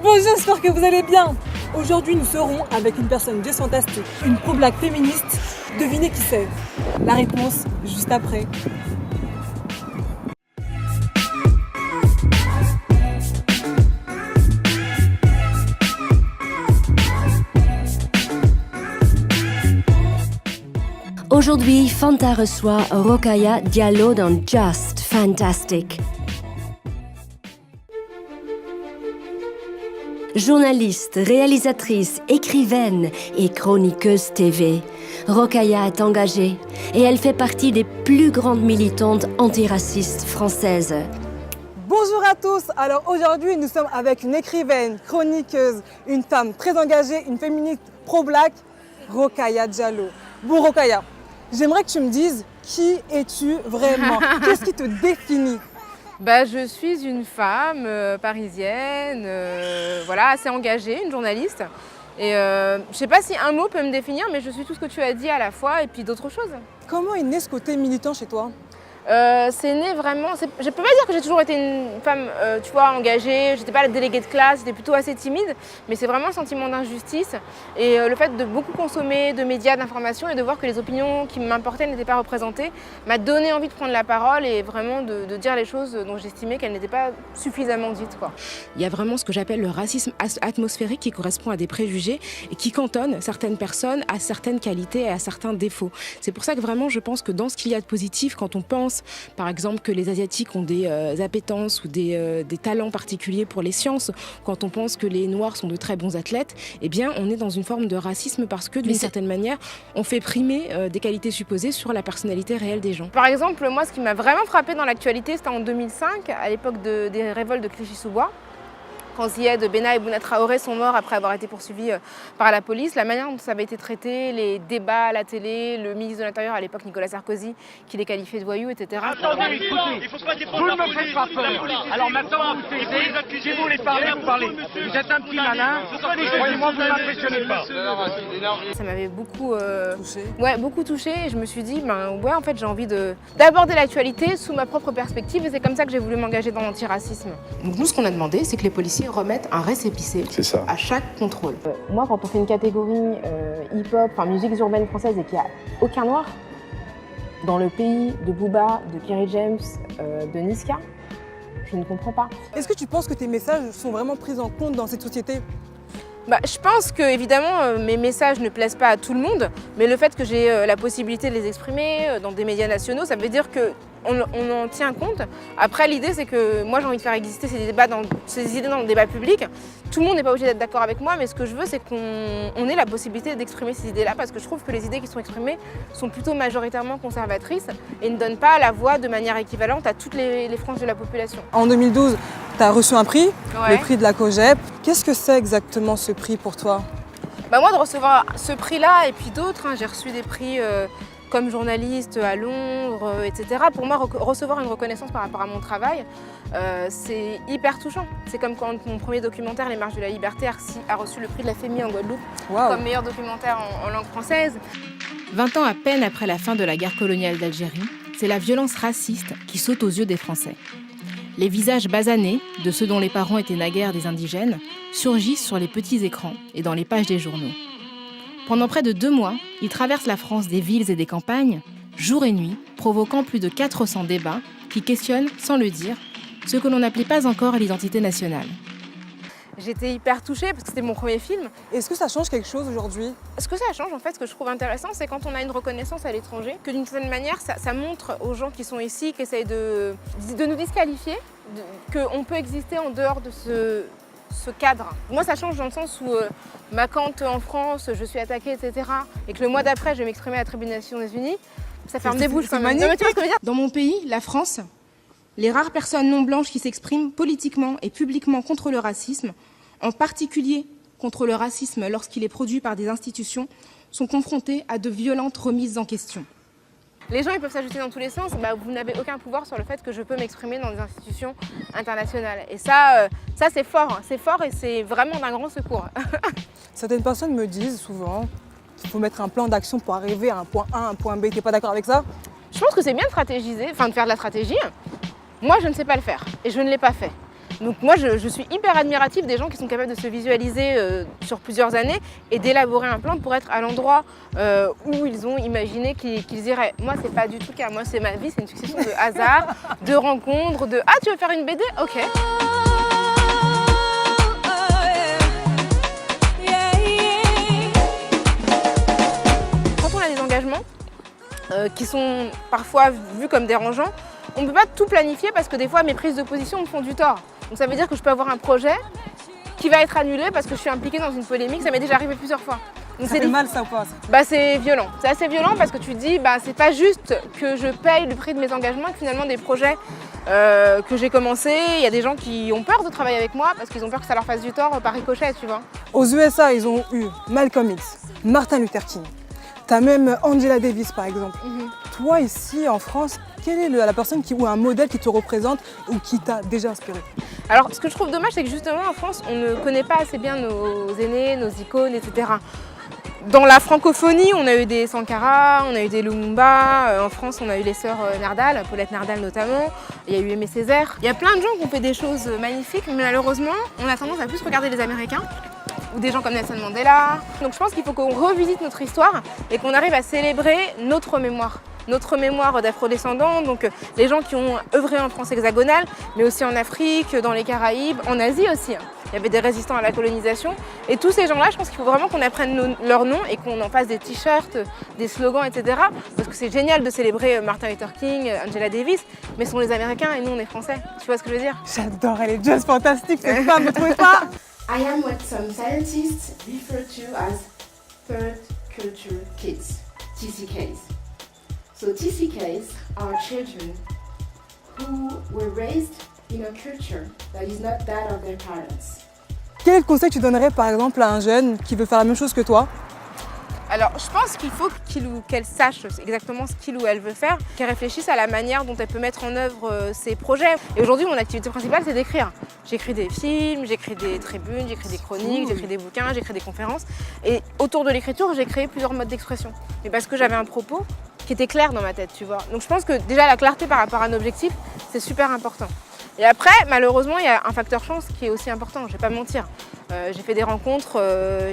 Bonjour, j'espère que vous allez bien. Aujourd'hui, nous serons avec une personne juste fantastique, une pro-black féministe. Devinez qui c'est? La réponse juste après. Aujourd'hui, Fanta reçoit Rokhaya Diallo dans Just Fantastic. Journaliste, réalisatrice, écrivaine et chroniqueuse TV, Rokhaya est engagée et elle fait partie des plus grandes militantes antiracistes françaises. Bonjour à tous. Alors aujourd'hui, nous sommes avec une écrivaine, chroniqueuse, une femme très engagée, une féministe pro-black, Rokhaya Diallo. Bon Rokhaya, j'aimerais que tu me dises qui es-tu vraiment? Qu'est-ce qui te définit? Je suis une femme parisienne, assez engagée, une journaliste. Et je ne sais pas si un mot peut me définir, mais je suis tout ce que tu as dit à la fois et puis d'autres choses. Comment est né ce côté militant chez toi? C'est né vraiment, je ne peux pas dire que j'ai toujours été une femme engagée, j'étais pas la déléguée de classe, j'étais plutôt assez timide, mais c'est vraiment un sentiment d'injustice et le fait de beaucoup consommer de médias, d'informations et de voir que les opinions qui m'importaient n'étaient pas représentées m'a donné envie de prendre la parole et vraiment de dire les choses dont j'estimais qu'elles n'étaient pas suffisamment dites, quoi. Il y a vraiment ce que j'appelle le racisme atmosphérique qui correspond à des préjugés et qui cantonne certaines personnes à certaines qualités et à certains défauts. C'est pour ça que vraiment je pense que dans ce qu'il y a de positif, quand on pense par exemple que les Asiatiques ont des appétences ou des talents particuliers pour les sciences, quand on pense que les Noirs sont de très bons athlètes, eh bien on est dans une forme de racisme parce que d'une certaine manière, on fait primer des qualités supposées sur la personnalité réelle des gens. Par exemple, moi ce qui m'a vraiment frappée dans l'actualité, c'était en 2005, à l'époque des révoltes de Clichy-sous-Bois. Quand Zied Benna et Bouna Traoré sont morts après avoir été poursuivis par la police, la manière dont ça avait été traité, les débats à la télé, le ministre de l'Intérieur à l'époque, Nicolas Sarkozy, qui les qualifiait de voyous, etc. Attendez, écoutez, vous ne me faites pas peur. Alors maintenant, vous taisez, si vous voulez parler, vous parlez. Vous êtes un petit malin, croyez-moi, vous ne m'impressionnez pas. Ça m'avait beaucoup touchée et je me suis dit, en fait, j'ai envie d'aborder l'actualité sous ma propre perspective et c'est comme ça que j'ai voulu m'engager dans l'antiracisme. Donc nous, ce qu'on a demandé, c'est que les policiers remettent un récépissé à chaque contrôle. Moi, quand on fait une catégorie hip-hop, musiques urbaines françaises et qu'il n'y a aucun noir, dans le pays de Booba, de Kerry James, de Niska, je ne comprends pas. Est-ce que tu penses que tes messages sont vraiment pris en compte dans cette société? Je pense que évidemment mes messages ne plaisent pas à tout le monde, mais le fait que j'ai la possibilité de les exprimer dans des médias nationaux, ça veut dire qu'on en tient compte. Après, l'idée, c'est que moi, j'ai envie de faire exister ces idées dans le débat public. Tout le monde n'est pas obligé d'être d'accord avec moi, mais ce que je veux, c'est qu'on ait la possibilité d'exprimer ces idées-là, parce que je trouve que les idées qui sont exprimées sont plutôt majoritairement conservatrices et ne donnent pas la voix de manière équivalente à toutes les franges de la population. En 2012, tu as reçu un prix, Ouais. le prix de la COJEP. Qu'est-ce que c'est exactement ce prix pour toi? Moi, de recevoir ce prix-là et puis d'autres, j'ai reçu des prix comme journaliste à Londres, etc. Pour moi, recevoir une reconnaissance par rapport à mon travail, c'est hyper touchant. C'est comme quand mon premier documentaire, Les Marches de la Liberté, a reçu le prix de la FEMI en Guadeloupe comme meilleur documentaire en langue française. 20 ans à peine après la fin de la guerre coloniale d'Algérie, c'est la violence raciste qui saute aux yeux des Français. Les visages basanés, de ceux dont les parents étaient naguère des indigènes, surgissent sur les petits écrans et dans les pages des journaux. Pendant près de 2 mois, ils traversent la France des villes et des campagnes, jour et nuit, provoquant plus de 400 débats qui questionnent, sans le dire, ce que l'on n'appelait pas encore l'identité nationale. J'étais hyper touchée parce que c'était mon premier film. Est-ce que ça change quelque chose aujourd'hui? Ce que ça change, en fait, ce que je trouve intéressant, c'est quand on a une reconnaissance à l'étranger, que d'une certaine manière, ça montre aux gens qui sont ici, qui essayent de nous disqualifier, qu'on peut exister en dehors de ce cadre. Moi, ça change dans le sens où quand en France, je suis attaquée, etc., et que le mois d'après, je vais m'exprimer à la Tribune des Nations Unies, ça ferme des bouches quand même. Non, mais tu vois ce que je veux dire ? Dans mon pays, la France, les rares personnes non blanches qui s'expriment politiquement et publiquement contre le racisme, en particulier contre le racisme lorsqu'il est produit par des institutions, sont confrontées à de violentes remises en question. Les gens ils peuvent s'ajouter dans tous les sens, vous n'avez aucun pouvoir sur le fait que je peux m'exprimer dans des institutions internationales. Et ça c'est fort et c'est vraiment d'un grand secours. Certaines personnes me disent souvent qu'il faut mettre un plan d'action pour arriver à un point A, un point B. T'es pas d'accord avec ça? Je pense que c'est bien de stratégiser, de faire de la stratégie. Moi, je ne sais pas le faire et je ne l'ai pas fait. Donc moi, je suis hyper admirative des gens qui sont capables de se visualiser sur plusieurs années et d'élaborer un plan pour être à l'endroit où ils ont imaginé qu'ils iraient. Moi, c'est pas du tout le cas. Moi, c'est ma vie, c'est une succession de hasards, de rencontres, de « Ah, tu veux faire une BD ? Ok ». Quand on a des engagements qui sont parfois vus comme dérangeants, on ne peut pas tout planifier parce que des fois, mes prises de position me font du tort. Donc ça veut dire que je peux avoir un projet qui va être annulé parce que je suis impliquée dans une polémique. Ça m'est déjà arrivé plusieurs fois. Donc Ça fait mal ça ou pas? Bah, c'est violent. C'est assez violent parce que tu te dis, bah, c'est pas juste que je paye le prix de mes engagements et que finalement des projets que j'ai commencés, il y a des gens qui ont peur de travailler avec moi parce qu'ils ont peur que ça leur fasse du tort par ricochet, tu vois. Aux USA, ils ont eu Malcolm X, Martin Luther King. T'as même Angela Davis par exemple. Toi ici en France, quelle est la personne ou un modèle qui te représente ou qui t'a déjà inspiré? Alors, ce que je trouve dommage, c'est que justement en France, on ne connaît pas assez bien nos aînés, nos icônes, etc. Dans la francophonie, on a eu des Sankara, on a eu des Lumumba. En France, on a eu les sœurs Nardal, Paulette Nardal notamment. Il y a eu Aimé Césaire. Il y a plein de gens qui ont fait des choses magnifiques, mais malheureusement, on a tendance à plus regarder les Américains ou des gens comme Nelson Mandela. Donc je pense qu'il faut qu'on revisite notre histoire et qu'on arrive à célébrer notre mémoire d'afro-descendants, donc les gens qui ont œuvré en France hexagonale, mais aussi en Afrique, dans les Caraïbes, en Asie aussi. Il y avait des résistants à la colonisation. Et tous ces gens-là, je pense qu'il faut vraiment qu'on apprenne leurs noms et qu'on en fasse des t-shirts, des slogans, etc. Parce que c'est génial de célébrer Martin Luther King, Angela Davis, mais ce sont les Américains et nous, on est Français. Tu vois ce que je veux dire? J'adore, elle est juste fantastique cette femme, vous trouvez pas? I am what some scientists refer to as third culture kids, TCKs. So TCKs are children who were raised in a culture that is not that of their parents. Quel conseil tu donnerais par exemple à un jeune qui veut faire la même chose que toi? Alors, je pense qu'il faut qu'il ou qu'elle sache exactement ce qu'il ou elle veut faire, qu'elle réfléchisse à la manière dont elle peut mettre en œuvre ses projets. Et aujourd'hui, mon activité principale, c'est d'écrire. J'écris des films, j'écris des tribunes, j'écris des chroniques, j'écris des bouquins, j'écris des conférences. Et autour de l'écriture, j'ai créé plusieurs modes d'expression. Mais parce que j'avais un propos qui était clair dans ma tête, tu vois. Donc je pense que déjà la clarté par rapport à un objectif, c'est super important. Et après, malheureusement, il y a un facteur chance qui est aussi important, je vais pas mentir. J'ai fait des rencontres,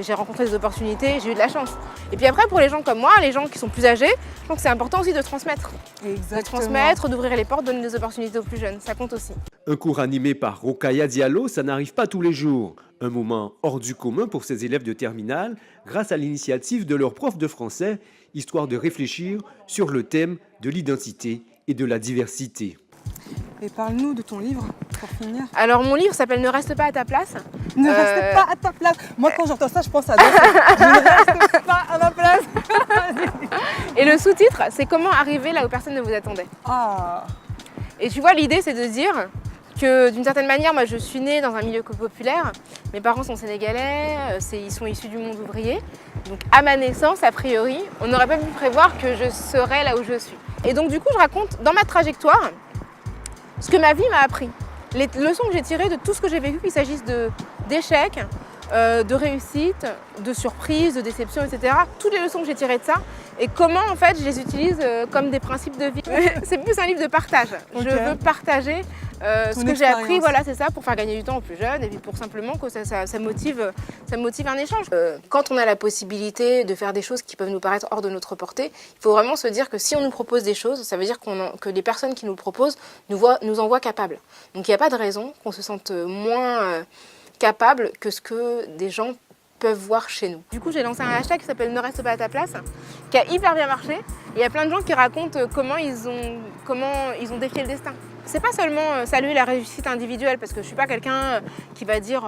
j'ai rencontré des opportunités, j'ai eu de la chance. Et puis après, pour les gens comme moi, les gens qui sont plus âgés, je pense que c'est important aussi de transmettre. Exactement. De transmettre, d'ouvrir les portes, donner des opportunités aux plus jeunes, ça compte aussi. Un cours animé par Rokhaya Diallo, ça n'arrive pas tous les jours. Un moment hors du commun pour ces élèves de terminale, grâce à l'initiative de leur prof de français, histoire de réfléchir sur le thème de l'identité et de la diversité. Et parle-nous de ton livre, pour finir. Alors mon livre s'appelle « Ne reste pas à ta place ». Ne reste pas à ta place. Moi, quand j'entends ça, je pense à danser. Je ne reste pas à ma place. Et le sous-titre, c'est « Comment arriver là où personne ne vous attendait ». Ah. Et tu vois, l'idée, c'est de dire que d'une certaine manière, moi, je suis née dans un milieu populaire. Mes parents sont sénégalais, ils sont issus du monde ouvrier. Donc à ma naissance, a priori, on n'aurait pas pu prévoir que je serais là où je suis. Et donc du coup, je raconte dans ma trajectoire ce que ma vie m'a appris. Les leçons que j'ai tirées de tout ce que j'ai vécu, qu'il s'agisse d'échecs, de réussites, de surprises, de déceptions, etc. Toutes les leçons que j'ai tirées de ça et comment en fait je les utilise comme des principes de vie. C'est plus un livre de partage. Okay. Je veux partager ce que j'ai appris, voilà, c'est ça, pour faire gagner du temps aux plus jeunes et puis pour simplement que ça motive un échange. Quand on a la possibilité de faire des choses qui peuvent nous paraître hors de notre portée, il faut vraiment se dire que si on nous propose des choses, ça veut dire que les personnes qui nous le proposent nous en voient capables. Donc il n'y a pas de raison qu'on se sente moins capable que ce que des gens peuvent voir chez nous. Du coup, j'ai lancé un hashtag qui s'appelle « Ne reste pas à ta place » qui a hyper bien marché. Et il y a plein de gens qui racontent comment ils ont défié le destin. C'est pas seulement saluer la réussite individuelle, parce que je suis pas quelqu'un qui va dire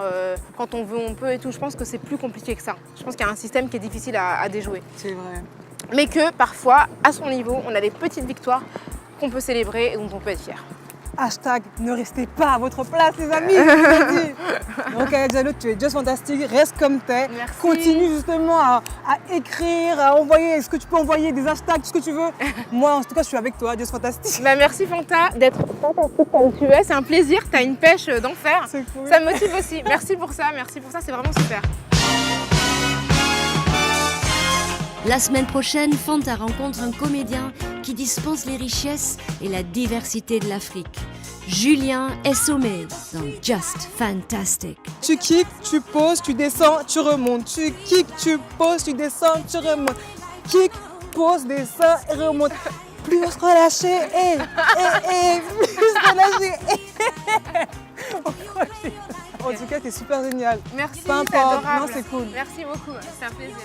quand on veut, on peut et tout. Je pense que c'est plus compliqué que ça. Je pense qu'il y a un système qui est difficile à déjouer. C'est vrai. Mais que parfois, à son niveau, on a des petites victoires qu'on peut célébrer et dont on peut être fier. Hashtag ne restez pas à votre place, les amis, je vous l'ai dit. Rokhaya Diallo, tu es juste fantastique, reste comme t'es. Merci. Continue justement à écrire, à envoyer, est-ce que tu peux envoyer des hashtags, tout ce que tu veux. Moi, en tout cas, je suis avec toi, juste fantastique. Bah, merci Fanta d'être fantastique comme tu es, c'est un plaisir, t'as une pêche d'enfer. C'est cool. Ça me motive aussi, merci pour ça, c'est vraiment super. La semaine prochaine, Fanta rencontre un comédien qui dispense les richesses et la diversité de l'Afrique. Julien est sommé dans Just Fantastic. Tu kicks, tu poses, tu descends, tu remontes. Tu kicks, tu poses, tu descends, tu remontes. Kick, pose, descends et remonte. Plus relâché, plus relâché. En tout cas, t'es super génial. Merci, Peu c'est importe, adorable. non, c'est cool. Merci beaucoup, c'est un plaisir.